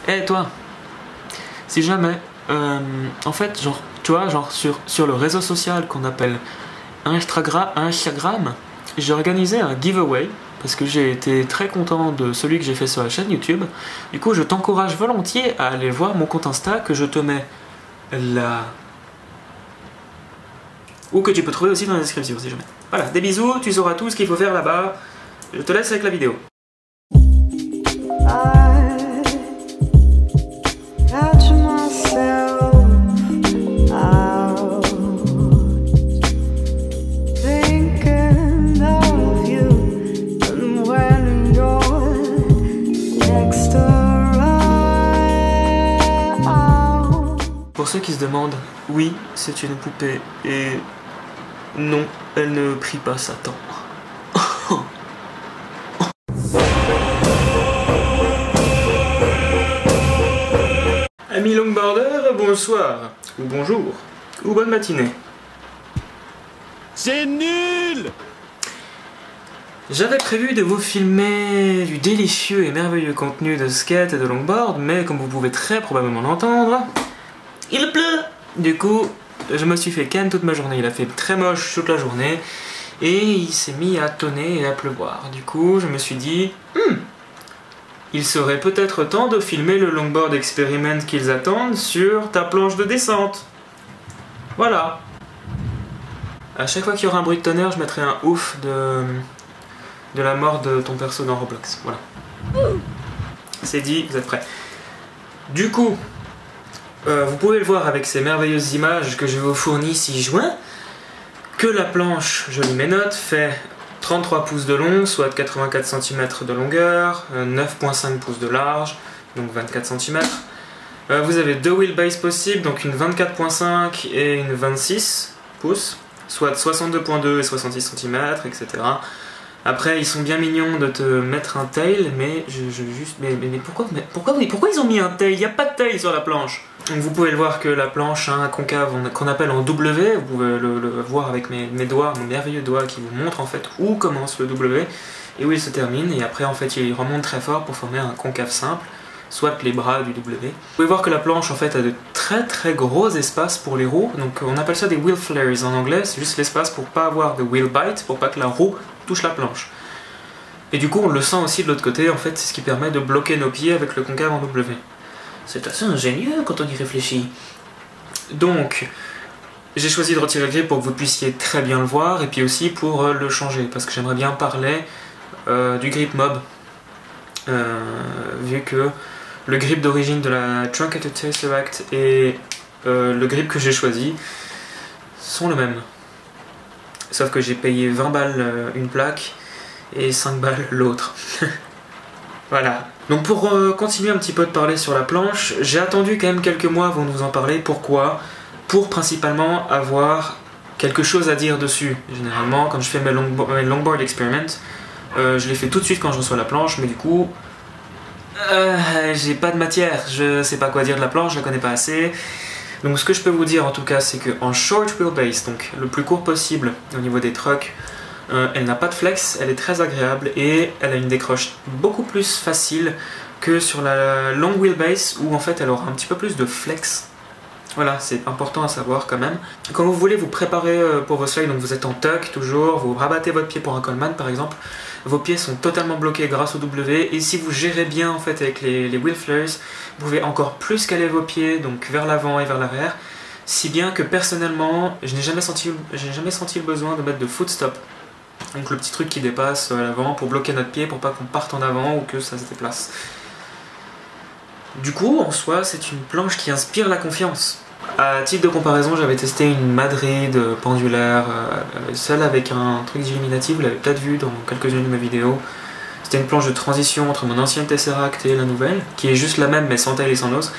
Eh toi, si jamais, en fait, genre, tu vois, genre sur le réseau social qu'on appelle Instagram, j'ai organisé un giveaway parce que j'ai été très content de celui que j'ai fait sur la chaîne YouTube. Du coup, je t'encourage volontiers à aller voir mon compte Insta que je te mets là. Ou que tu peux trouver aussi dans la description si jamais. Voilà, des bisous, tu sauras tout ce qu'il faut faire là-bas. Je te laisse avec la vidéo. Pour ceux qui se demandent, oui, c'est une poupée et non, elle ne prie pas Satan. Amis longboarders, bonsoir, ou bonjour, ou bonne matinée. C'est nul! J'avais prévu de vous filmer du délicieux et merveilleux contenu de skate et de longboard, mais comme vous pouvez très probablement l'entendre, il pleut! Du coup, je me suis fait ken toute ma journée, il a fait très moche toute la journée, et il s'est mis à tonner et à pleuvoir. Du coup, je me suis dit, il serait peut-être temps de filmer le longboard experiment qu'ils attendent sur ta planche de descente. Voilà. À chaque fois qu'il y aura un bruit de tonnerre, je mettrai un ouf de la mort de ton perso dans Roblox. Voilà. C'est dit, vous êtes prêts. Du coup, vous pouvez le voir avec ces merveilleuses images que je vous fournis 6 juin, que la planche, je lui mets note, fait 33 pouces de long, soit 84 cm de longueur, 9,5 pouces de large, donc 24 cm. Vous avez deux wheelbases possibles, donc une 24,5 et une 26 pouces, soit 62,2 et 66 cm, etc. Après, ils sont bien mignons de te mettre un tail, mais pourquoi ils ont mis un tail? Il n'y a pas de tail sur la planche. Donc vous pouvez le voir que la planche a un concave qu'on appelle en W, vous pouvez le voir avec mes doigts, mon merveilleux doigt qui vous montre en fait où commence le W et où il se termine, et après en fait il remonte très fort pour former un concave simple, soit les bras du W. Vous pouvez voir que la planche en fait a de très gros espaces pour les roues, donc on appelle ça des wheel flares en anglais, c'est juste l'espace pour pas avoir de wheel bite, pour pas que la roue touche la planche. Et du coup on le sent aussi de l'autre côté, en fait c'est ce qui permet de bloquer nos pieds avec le concave en W. C'est assez ingénieux quand on y réfléchit. Donc, j'ai choisi de retirer le grip pour que vous puissiez très bien le voir, et puis aussi pour le changer, parce que j'aimerais bien parler du grip mob, vu que le grip d'origine de la Truncated Tesseract et le grip que j'ai choisi sont le même. Sauf que j'ai payé 20 balles une plaque et 5 balles l'autre. Voilà. Donc pour continuer un petit peu de parler sur la planche, j'ai attendu quand même quelques mois avant de vous en parler. Pourquoi? Pour principalement avoir quelque chose à dire dessus. Généralement, quand je fais mes longboard experiments, je les fais tout de suite quand je reçois la planche, mais du coup, j'ai pas de matière. Je sais pas quoi dire de la planche, je la connais pas assez. Donc ce que je peux vous dire en tout cas, c'est qu'en short wheelbase, donc le plus court possible au niveau des trucks, elle n'a pas de flex, elle est très agréable et elle a une décroche beaucoup plus facile que sur la long wheelbase où en fait elle aura un petit peu plus de flex. Voilà, c'est important à savoir quand même. Quand vous voulez vous préparer pour vos slides, donc vous êtes en tuck toujours, vous rabattez votre pied pour un Coleman par exemple, vos pieds sont totalement bloqués grâce au W, et si vous gérez bien en fait avec les wheel flares, vous pouvez encore plus caler vos pieds donc vers l'avant et vers l'arrière, si bien que personnellement je n'ai jamais senti le besoin de mettre de foot stop. Donc le petit truc qui dépasse à l'avant pour bloquer notre pied pour pas qu'on parte en avant ou que ça se déplace. Du coup, en soi, c'est une planche qui inspire la confiance. À titre de comparaison, j'avais testé une Madrid pendulaire, celle avec un truc d'Illuminati, vous l'avez peut-être vu dans quelques-unes de mes vidéos. C'était une planche de transition entre mon ancienne Tesseract et la nouvelle, qui est juste la même mais sans taille et sans os.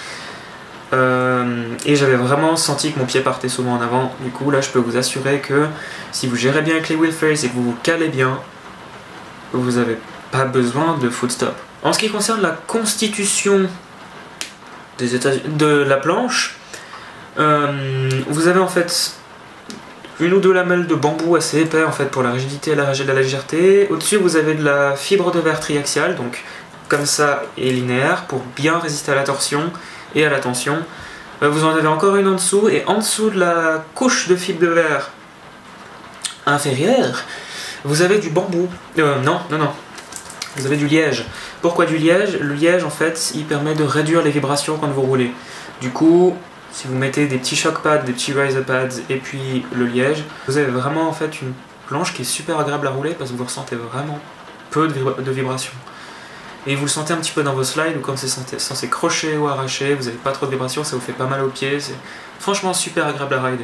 Et j'avais vraiment senti que mon pied partait souvent en avant. Du coup là je peux vous assurer que si vous gérez bien avec les wheel flares et que vous vous calez bien, vous n'avez pas besoin de foot stop. En ce qui concerne la constitution de la planche, vous avez en fait une ou deux lamelles de bambou assez épais en fait pour la rigidité et la légèreté. Au-dessus vous avez de la fibre de verre triaxiale, donc comme ça et linéaire pour bien résister à la torsion et à la tension. Vous en avez encore une en dessous, et en dessous de la couche de fibre de verre inférieure, vous avez du bambou. Non, vous avez du liège. Pourquoi du liège? Le liège, en fait, il permet de réduire les vibrations quand vous roulez. Du coup, si vous mettez des petits shock pads, des petits riser pads et puis le liège, vous avez vraiment en fait une planche qui est super agréable à rouler parce que vous ressentez vraiment peu de vibrations. Et vous le sentez un petit peu dans vos slides ou quand c'est censé crocher ou arracher, vous n'avez pas trop de vibrations, ça vous fait pas mal aux pieds. C'est franchement super agréable à ride.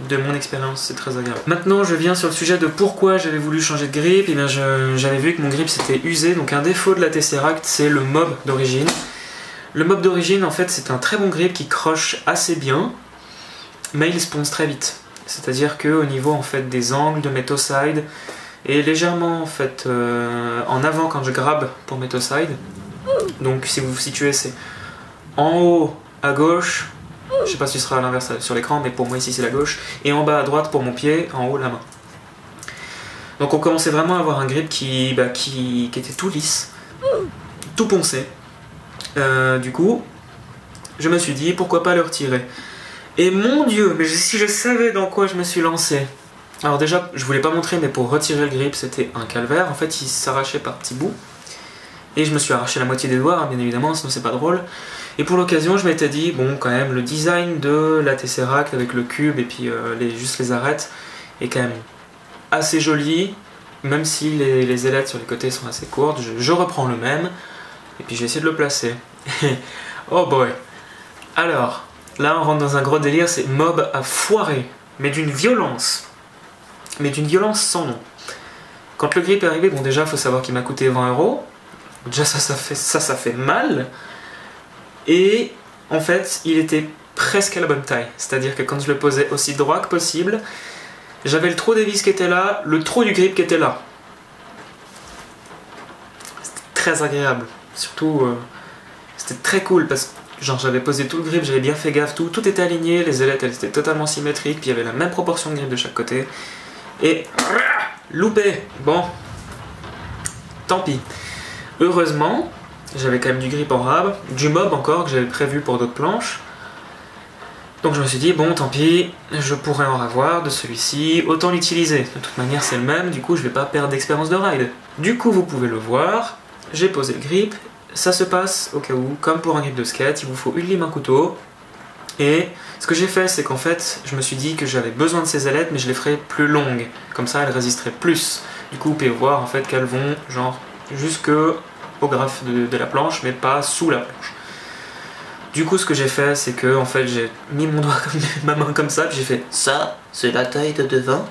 De mon expérience, c'est très agréable. Maintenant, je viens sur le sujet de pourquoi j'avais voulu changer de grip. Et bien, j'avais vu que mon grip s'était usé. Donc, un défaut de la Tesseract, c'est le mob d'origine. Le mob d'origine, en fait, c'est un très bon grip qui croche assez bien, mais il sponge très vite. C'est-à-dire qu'au niveau en fait des angles de mes toe side et légèrement en fait en avant quand je grabe pour mes toe side. Donc, si vous vous situez, c'est en haut à gauche. Je sais pas si ce sera à l'inverse sur l'écran, mais pour moi ici c'est la gauche. Et en bas à droite pour mon pied, en haut la main. Donc on commençait vraiment à avoir un grip qui était tout lisse, tout poncé. Du coup, je me suis dit pourquoi pas le retirer. Et mon Dieu, mais si je savais dans quoi je me suis lancé. Alors déjà, je voulais pas montrer, mais pour retirer le grip, c'était un calvaire. En fait, il s'arrachait par petits bouts. Et je me suis arraché la moitié des doigts, hein, bien évidemment, sinon c'est pas drôle. Et pour l'occasion, je m'étais dit, bon, quand même, le design de la Tesseract avec le cube et puis juste les arêtes est quand même assez joli, même si les ailettes sur les côtés sont assez courtes. Je reprends le même, et puis je vais essayer de le placer. Oh boy! Alors, là on rentre dans un gros délire, c'est mob à foirer, mais d'une violence. Mais d'une violence sans nom. Quand le grip est arrivé, bon déjà, il faut savoir qu'il m'a coûté 20 €. Déjà ça fait mal. Et en fait, il était presque à la bonne taille. C'est-à-dire que quand je le posais aussi droit que possible, j'avais le trou des vis qui était là, le trou du grip qui était là. C'était très agréable. Surtout, c'était très cool parce que genre j'avais posé tout le grip, j'avais bien fait gaffe, tout était aligné, les ailettes elles étaient totalement symétriques, puis il y avait la même proportion de grip de chaque côté. Et loupé. Bon, tant pis. Heureusement, j'avais quand même du grip en rab, du mob encore que j'avais prévu pour d'autres planches. Donc je me suis dit, bon tant pis, je pourrais en avoir de celui-ci, autant l'utiliser. De toute manière c'est le même, du coup je vais pas perdre d'expérience de ride. Du coup vous pouvez le voir, j'ai posé le grip, ça se passe au cas où, comme pour un grip de skate, il vous faut une lime, un couteau. Et ce que j'ai fait, c'est qu'en fait, je me suis dit que j'avais besoin de ces ailettes, mais je les ferais plus longues. Comme ça, elles résisteraient plus. Du coup, vous pouvez voir en fait qu'elles vont genre jusque au graphe de la planche, mais pas sous la planche. Du coup, ce que j'ai fait, c'est que en fait, j'ai mis mon doigt, ma main comme ça, puis j'ai fait ça, c'est la taille de devant,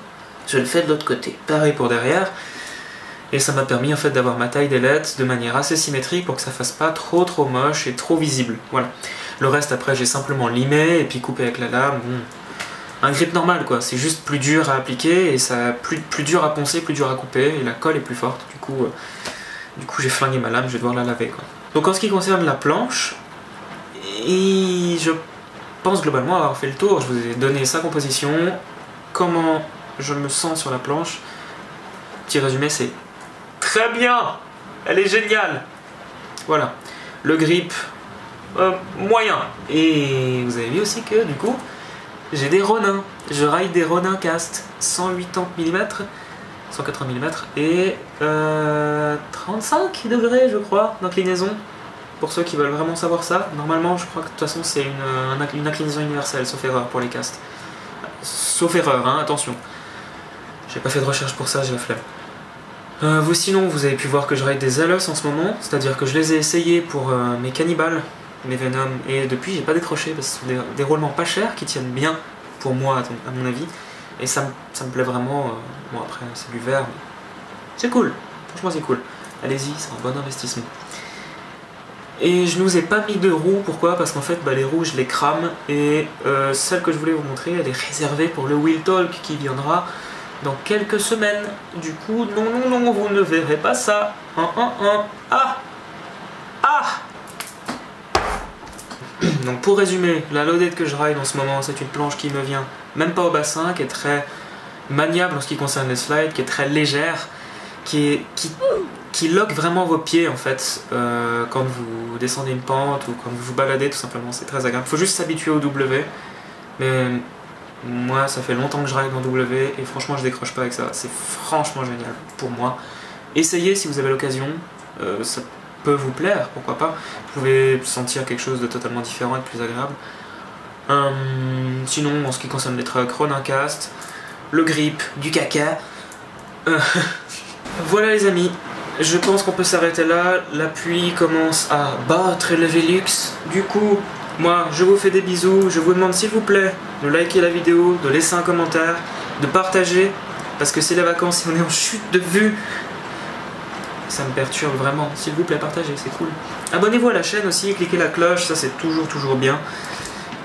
je le fais de l'autre côté. Pareil pour derrière. Et ça m'a permis en fait d'avoir ma taille d'ailette de manière assez symétrique pour que ça fasse pas trop moche et trop visible. Voilà. Le reste après j'ai simplement limé et puis coupé avec la lame. Bon. Un grip normal quoi, c'est juste plus dur à appliquer et ça plus dur à poncer, plus dur à couper et la colle est plus forte. Du coup j'ai flingué ma lame, je vais devoir la laver quoi. Donc en ce qui concerne la planche, et je pense globalement avoir fait le tour. Je vous ai donné sa composition, comment je me sens sur la planche. Petit résumé, c'est très bien, elle est géniale. Voilà, le grip moyen. Et vous avez vu aussi que du coup j'ai des Ronin. Je ride des Ronin cast 180 mm, 180 mm et 35 degrés je crois d'inclinaison. Pour ceux qui veulent vraiment savoir ça, normalement je crois que de toute façon c'est une inclinaison universelle, sauf erreur pour les castes. Sauf erreur, hein, attention. J'ai pas fait de recherche pour ça, j'ai la flemme. Sinon, vous avez pu voir que je ride des Alos en ce moment, c'est-à-dire que je les ai essayés pour mes Cannibal, mes Venom, et depuis j'ai pas décroché parce que ce sont des roulements pas chers qui tiennent bien pour moi à mon avis, et ça me plaît vraiment. Bon après c'est du verre, mais c'est cool, franchement c'est cool. Allez-y, c'est un bon investissement. Et je ne vous ai pas mis de roues, pourquoi? Parce qu'en fait les roues je les crame, et celle que je voulais vous montrer elle est réservée pour le Wheel Talk qui viendra dans quelques semaines. Du coup, non, vous ne verrez pas ça. Ah. Donc pour résumer, la loaded que je ride en ce moment, c'est une planche qui me vient même pas au bassin, qui est très maniable en ce qui concerne les slides, qui est très légère, qui qui loque vraiment vos pieds en fait quand vous descendez une pente ou quand vous vous baladez tout simplement, c'est très agréable. Il faut juste s'habituer au W, mais moi ça fait longtemps que je ride en W et franchement je décroche pas avec ça, c'est franchement génial pour moi. Essayez si vous avez l'occasion, ça peut vous plaire, pourquoi pas, vous pouvez sentir quelque chose de totalement différent et de plus agréable. Sinon en ce qui concerne les trucks, Ronin Cast, le grip, du caca. Voilà les amis, je pense qu'on peut s'arrêter là, la pluie commence à battre le Velux. Du coup, moi je vous fais des bisous, je vous demande s'il vous plaît de liker la vidéo, de laisser un commentaire, de partager, parce que c'est les vacances et on est en chute de vue. Ça me perturbe vraiment, s'il vous plaît partagez, c'est cool. Abonnez-vous à la chaîne aussi, cliquez la cloche, ça c'est toujours bien.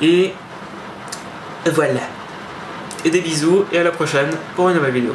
Et voilà. Et des bisous et à la prochaine pour une nouvelle vidéo.